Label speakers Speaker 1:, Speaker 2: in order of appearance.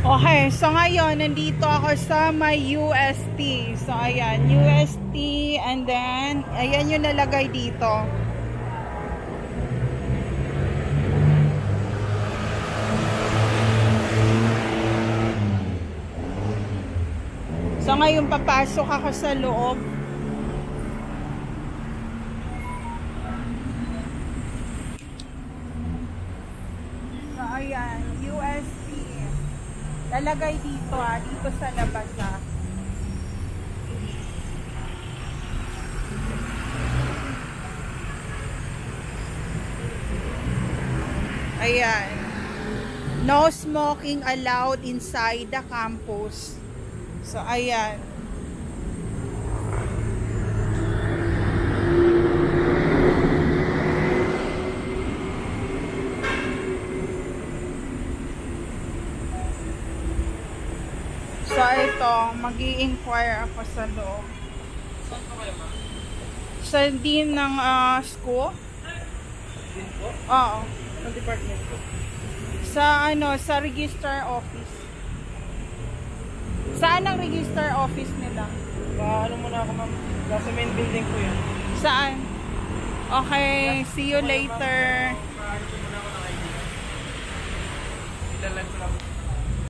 Speaker 1: Okay, so ngayon, nandito ako sa may UST. So, ayan, UST, and then, ayan yung nalagay dito. So, ngayon, papasok ako sa loob. So, ayan, UST. Lalagay dito dito sa labas Ayan. No smoking allowed inside the campus. So, ayan. So, ito, mag-i-inquire ako sa loob.
Speaker 2: Saan po kayo, ma'am?
Speaker 1: Sa dean ng school?
Speaker 2: Dean po?
Speaker 1: Oo.
Speaker 2: Anong department po?
Speaker 1: Sa sa register office. Saan ang register office nila?
Speaker 2: Ano muna ako, ma'am? Nasa main building po yun.
Speaker 1: Saan? Okay, see you later.
Speaker 2: Paano po muna ako ng ID? Ilan lang ko lang.